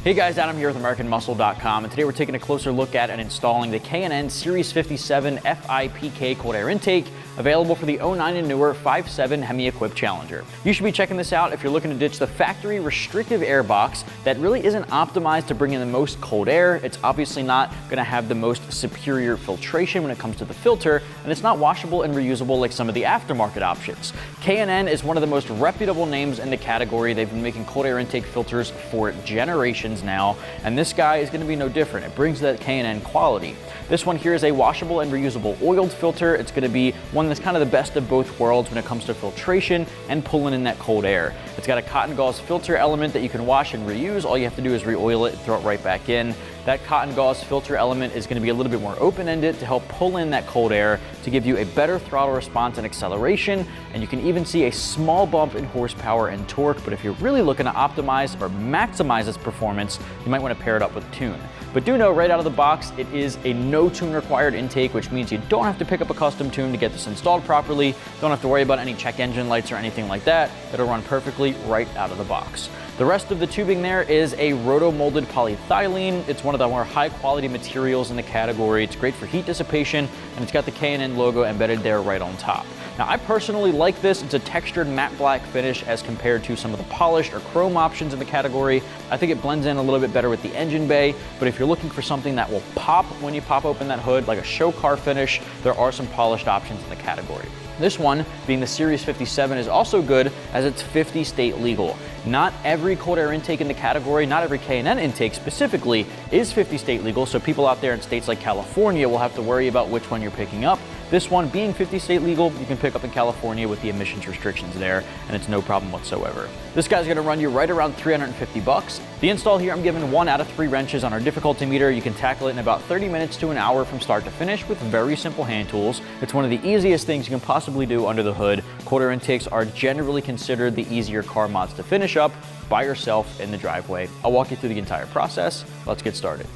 Hey guys, Adam here with AmericanMuscle.com, and today we're taking a closer look at and installing the K&N Series 57 FIPK Cold Air Intake, available for the 09 and newer 5.7 HEMI equipped Challenger. You should be checking this out if you're looking to ditch the factory restrictive air box that really isn't optimized to bring in the most cold air. It's obviously not going to have the most superior filtration when it comes to the filter, and it's not washable and reusable like some of the aftermarket options. K&N is one of the most reputable names in the category. They've been making cold air intake filters for generations now, and this guy is going to be no different. It brings that K&N quality. This one here is a washable and reusable oiled filter. It's going to be one that's kind of the best of both worlds when it comes to filtration and pulling in that cold air. It's got a cotton gauze filter element that you can wash and reuse. All you have to do is re-oil it and throw it right back in. That cotton gauze filter element is going to be a little bit more open-ended to help pull in that cold air to give you a better throttle response and acceleration, and you can even see a small bump in horsepower and torque. But if you're really looking to optimize or maximize its performance, you might want to pair it up with tune. But do know right out of the box, it is a no tune required intake, which means you don't have to pick up a custom tune to get this installed properly. Don't have to worry about any check engine lights or anything like that. It'll run perfectly right out of the box. The rest of the tubing there is a roto-molded polyethylene. It's one of the more high-quality materials in the category. It's great for heat dissipation, and it's got the K&N logo embedded there right on top. Now, I personally like this. It's a textured matte black finish as compared to some of the polished or chrome options in the category. I think it blends in a little bit better with the engine bay, but if you're looking for something that will pop when you pop open that hood, like a show car finish, there are some polished options in the category. This one, being the Series 57, is also good as it's 50 state legal. Not every cold air intake in the category, not every K&N intake specifically, is 50 state legal, so people out there in states like California will have to worry about which one you're picking up. This one being 50 state legal, you can pick up in California with the emissions restrictions there, and it's no problem whatsoever. This guy's gonna run you right around 350 bucks. The install here, I'm giving 1 out of 3 wrenches on our difficulty meter. You can tackle it in about 30 minutes to an hour from start to finish with very simple hand tools. It's one of the easiest things you can possibly do under the hood. Cold air intakes are generally considered the easier car mods to finish up by yourself in the driveway. I'll walk you through the entire process. Let's get started.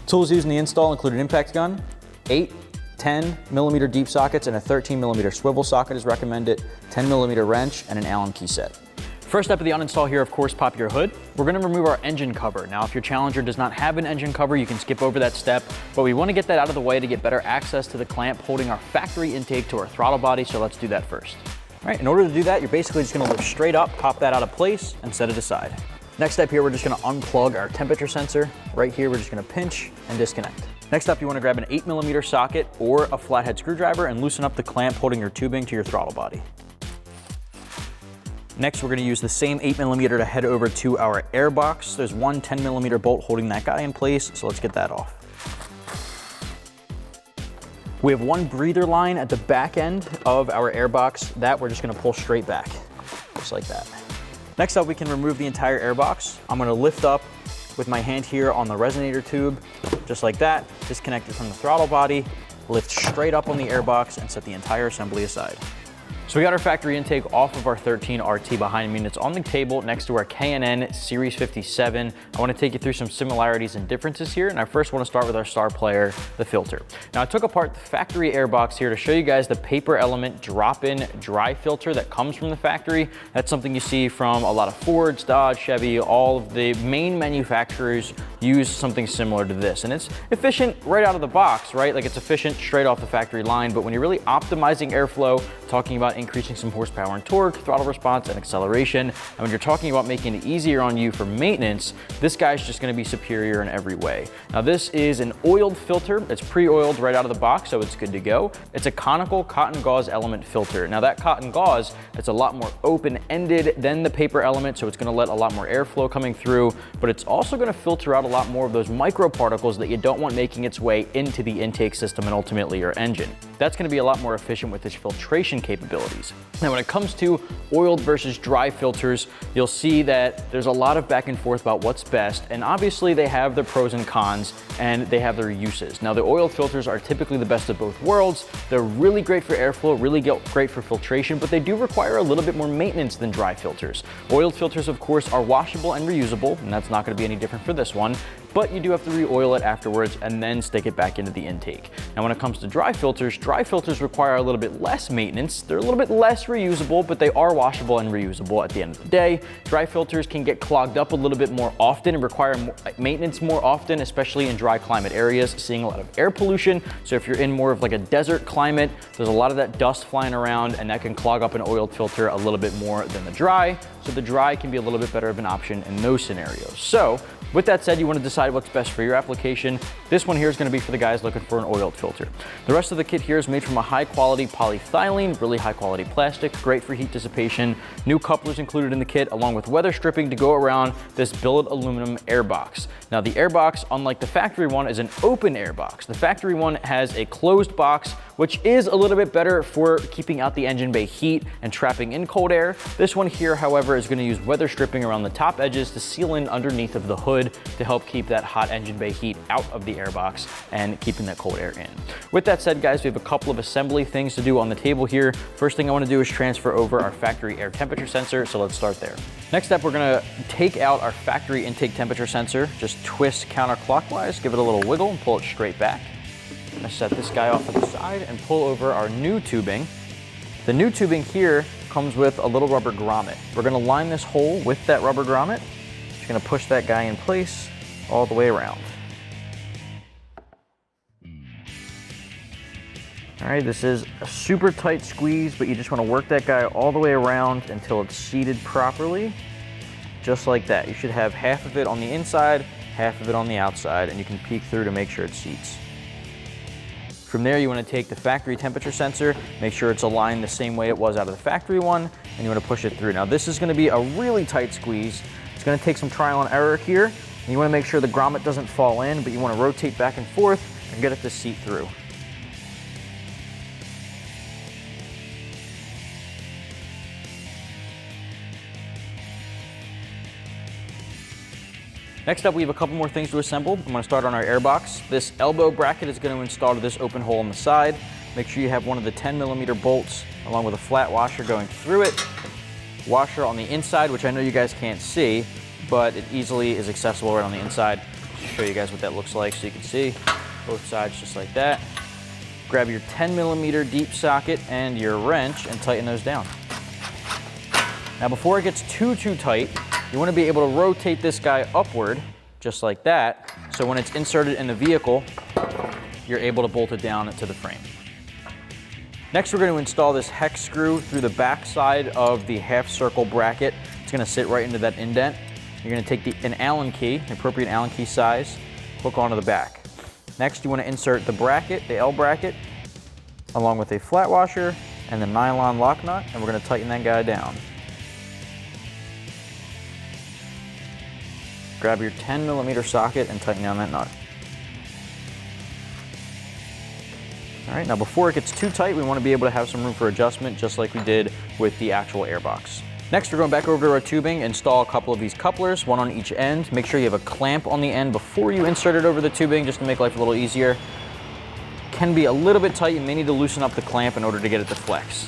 Tools used in the install include an impact gun, 8 10mm deep sockets, and a 13mm swivel socket is recommended, 10mm wrench, and an Allen key set. First step of the uninstall here, of course, pop your hood. We're going to remove our engine cover. Now, if your Challenger does not have an engine cover, you can skip over that step, but we want to get that out of the way to get better access to the clamp holding our factory intake to our throttle body, so let's do that first. All right, in order to do that, you're basically just going to lift straight up, pop that out of place, and set it aside. Next step here, we're just going to unplug our temperature sensor. Right here, we're just going to pinch and disconnect. Next up, you want to grab an 8mm socket or a flathead screwdriver and loosen up the clamp holding your tubing to your throttle body. Next, we're going to use the same 8mm to head over to our air box. There's one 10mm bolt holding that guy in place, so let's get that off. We have one breather line at the back end of our air box that we're just going to pull straight back, just like that. Next up, we can remove the entire air box. I'm going to lift up with my hand here on the resonator tube, just like that, disconnect it from the throttle body, lift straight up on the air box, and set the entire assembly aside. So we got our factory intake off of our 13 RT behind me, and it's on the table next to our K&N Series 57. I want to take you through some similarities and differences here, and I first want to start with our star player, the filter. Now, I took apart the factory air box here to show you guys the paper element drop-in dry filter that comes from the factory. That's something you see from a lot of Fords, Dodge, Chevy. All of the main manufacturers use something similar to this, and it's efficient right out of the box, right? Like, it's efficient straight off the factory line, but when you're really optimizing airflow, talking about increasing some horsepower and torque, throttle response, and acceleration, and when you're talking about making it easier on you for maintenance, this guy's just going to be superior in every way. Now, this is an oiled filter. It's pre-oiled right out of the box, so it's good to go. It's a conical cotton gauze element filter. Now, that cotton gauze, it's a lot more open-ended than the paper element, so it's going to let a lot more airflow coming through, but it's also going to filter out a lot more of those microparticles that you don't want making its way into the intake system and ultimately your engine. That's going to be a lot more efficient with its filtration capabilities. Now, when it comes to oiled versus dry filters, you'll see that there's a lot of back and forth about what's best, and obviously they have their pros and cons, and they have their uses. Now, the oiled filters are typically the best of both worlds. They're really great for airflow, really great for filtration, but they do require a little bit more maintenance than dry filters. Oiled filters, of course, are washable and reusable, and that's not going to be any different for this one. but you do have to re-oil it afterwards and then stick it back into the intake. Now when it comes to dry filters require a little bit less maintenance. They're a little bit less reusable, but they are washable and reusable at the end of the day. Dry filters can get clogged up a little bit more often and require maintenance more often, especially in dry climate areas, seeing a lot of air pollution. So if you're in more of like a desert climate, there's a lot of that dust flying around and that can clog up an oiled filter a little bit more than the dry. So the dry can be a little bit better of an option in those scenarios. So with that said, you want to decide what's best for your application. This one here is going to be for the guys looking for an oiled filter. The rest of the kit here is made from a high quality polyethylene, really high quality plastic, great for heat dissipation. New couplers included in the kit, along with weather stripping to go around this billet aluminum air box. Now the air box, unlike the factory one, is an open air box. The factory one has a closed box, which is a little bit better for keeping out the engine bay heat and trapping in cold air. This one here, however, is going to use weather stripping around the top edges to seal in underneath of the hood to help keep that hot engine bay heat out of the air box and keeping that cold air in. With that said, guys, we have a couple of assembly things to do on the table here. First thing I want to do is transfer over our factory air temperature sensor, so let's start there. Next up, we're going to take out our factory intake temperature sensor, just twist counterclockwise, give it a little wiggle and pull it straight back. I'm going to set this guy off to the side and pull over our new tubing. The new tubing here comes with a little rubber grommet. We're going to line this hole with that rubber grommet. Just going to push that guy in place all the way around. All right, this is a super tight squeeze, but you just want to work that guy all the way around until it's seated properly, just like that. You should have half of it on the inside, half of it on the outside, and you can peek through to make sure it seats. From there, you want to take the factory temperature sensor, make sure it's aligned the same way it was out of the factory one, and you want to push it through. Now, this is going to be a really tight squeeze. It's going to take some trial and error here, and you want to make sure the grommet doesn't fall in, but you want to rotate back and forth and get it to seat through. Next up, we have a couple more things to assemble. I'm going to start on our air box. This elbow bracket is going to install to this open hole on the side. Make sure you have one of the 10mm bolts along with a flat washer going through it. Washer on the inside, which I know you guys can't see, but it easily is accessible right on the inside. I'll show you guys what that looks like so you can see both sides just like that. Grab your 10mm deep socket and your wrench and tighten those down. Now before it gets too tight, you want to be able to rotate this guy upward just like that, so when it's inserted in the vehicle, you're able to bolt it down to the frame. Next, we're going to install this hex screw through the back side of the half circle bracket. It's going to sit right into that indent. You're going to take an Allen key, an appropriate Allen key size, hook onto the back. Next, you want to insert the bracket, the L bracket, along with a flat washer and the nylon lock nut, and we're going to tighten that guy down. Grab your 10mm socket and tighten down that nut. All right, now before it gets too tight, we want to be able to have some room for adjustment, just like we did with the actual airbox. Next, we're going back over to our tubing, install a couple of these couplers, one on each end. Make sure you have a clamp on the end before you insert it over the tubing, just to make life a little easier. Can be a little bit tight, you may need to loosen up the clamp in order to get it to flex.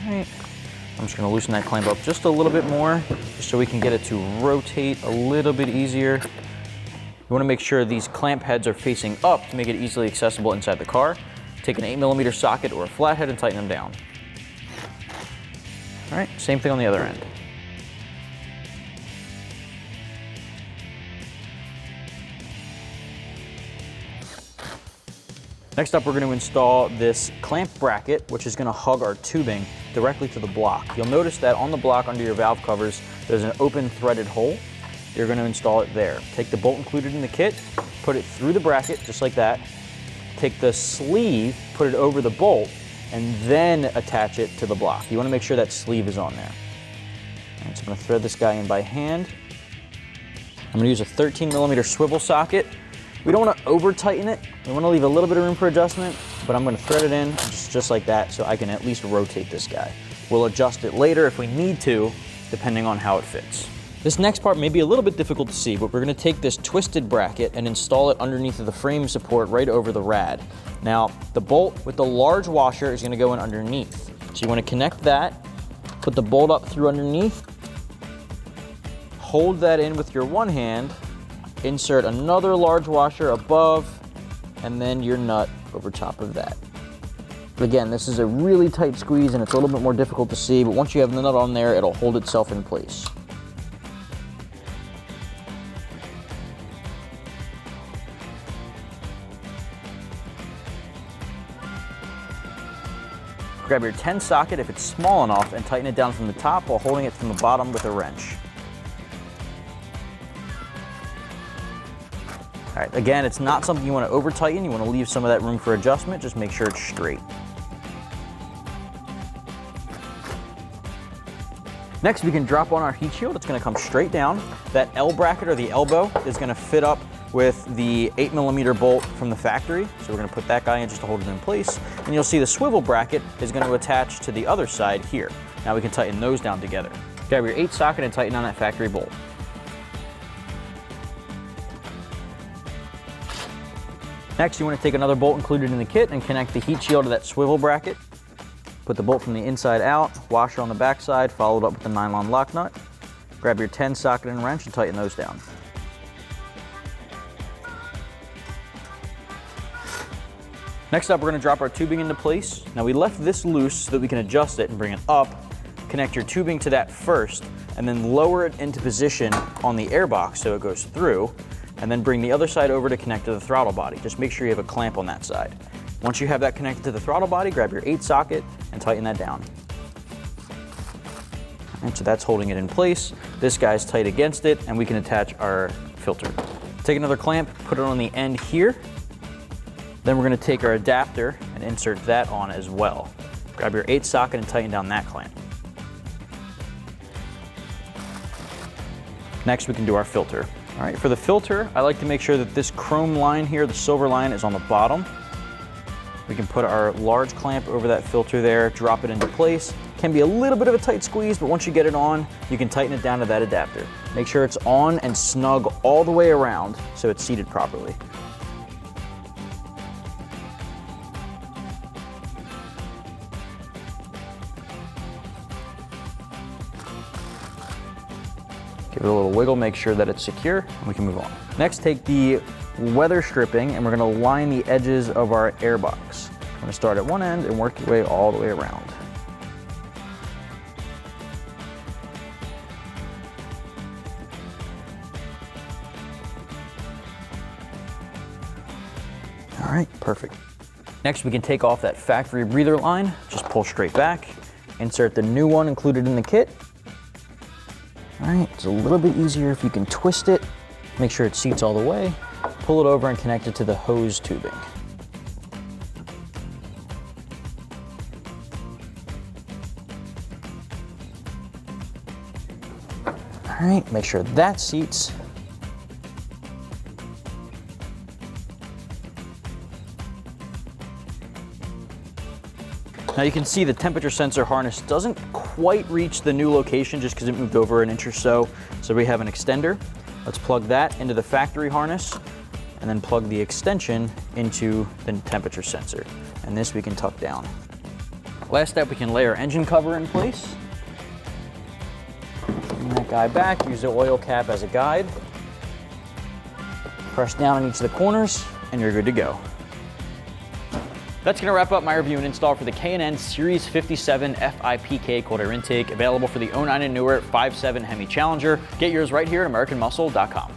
Alright, I'm just going to loosen that clamp up just a little bit more, just so we can get it to rotate a little bit easier. You want to make sure these clamp heads are facing up to make it easily accessible inside the car. Take an 8mm socket or a flathead and tighten them down. Alright, same thing on the other end. Next up, we're going to install this clamp bracket, which is going to hug our tubing directly to the block. You'll notice that on the block under your valve covers, there's an open threaded hole. You're going to install it there. Take the bolt included in the kit, put it through the bracket, just like that. Take the sleeve, put it over the bolt, and then attach it to the block. You want to make sure that sleeve is on there. All right, so I'm going to thread this guy in by hand. I'm going to use a 13mm swivel socket. We don't want to over tighten it. We want to leave a little bit of room for adjustment, but I'm going to thread it in just like that so I can at least rotate this guy. We'll adjust it later if we need to, depending on how it fits. This next part may be a little bit difficult to see, but we're going to take this twisted bracket and install it underneath of the frame support right over the rad. Now, the bolt with the large washer is going to go in underneath. So you want to connect that, put the bolt up through underneath, hold that in with your one hand, insert another large washer above, and then your nut over top of that. Again, this is a really tight squeeze and it's a little bit more difficult to see, but once you have the nut on there, it'll hold itself in place. Grab your 10 socket if it's small enough and tighten it down from the top while holding it from the bottom with a wrench. All right, again, it's not something you want to over tighten. You want to leave some of that room for adjustment. Just make sure it's straight. Next, we can drop on our heat shield. It's going to come straight down. That L bracket or the elbow is going to fit up with the 8mm bolt from the factory. So we're going to put that guy in just to hold it in place. And you'll see the swivel bracket is going to attach to the other side here. Now we can tighten those down together. Grab your 8 socket and tighten on that factory bolt. Next, you want to take another bolt included in the kit and connect the heat shield to that swivel bracket. Put the bolt from the inside out, washer on the back side, followed up with the nylon lock nut. Grab your 10 socket and wrench and tighten those down. Next up, we're going to drop our tubing into place. Now we left this loose so that we can adjust it and bring it up. Connect your tubing to that first, and then lower it into position on the air box so it goes through, and then bring the other side over to connect to the throttle body. Just make sure you have a clamp on that side. Once you have that connected to the throttle body, grab your 8 socket and tighten that down. And so that's holding it in place. This guy's tight against it, and we can attach our filter. Take another clamp, put it on the end here. Then we're going to take our adapter and insert that on as well. Grab your 8 socket and tighten down that clamp. Next, we can do our filter. All right, for the filter, I like to make sure that this chrome line here, the silver line, is on the bottom. We can put our large clamp over that filter there, drop it into place. Can be a little bit of a tight squeeze, but once you get it on, you can tighten it down to that adapter. Make sure it's on and snug all the way around so it's seated properly. Give it a little wiggle, make sure that it's secure, and we can move on. Next, take the weather stripping and we're going to line the edges of our air box. We're going to start at one end and work your way all the way around. All right, perfect. Next, we can take off that factory breather line, just pull straight back, insert the new one included in the kit. All right, it's a little bit easier if you can twist it, make sure it seats all the way, pull it over and connect it to the hose tubing. All right, make sure that seats. Now you can see the temperature sensor harness doesn't quite reach the new location just because it moved over an inch or so. So we have an extender. Let's plug that into the factory harness and then plug the extension into the temperature sensor. And this we can tuck down. Last step, we can lay our engine cover in place. Bring that guy back, use the oil cap as a guide. Press down on each of the corners and you're good to go. That's going to wrap up my review and install for the K&N Series 57 FIPK Cold Air Intake, available for the 09 and newer 5.7 HEMI Challenger. Get yours right here at AmericanMuscle.com.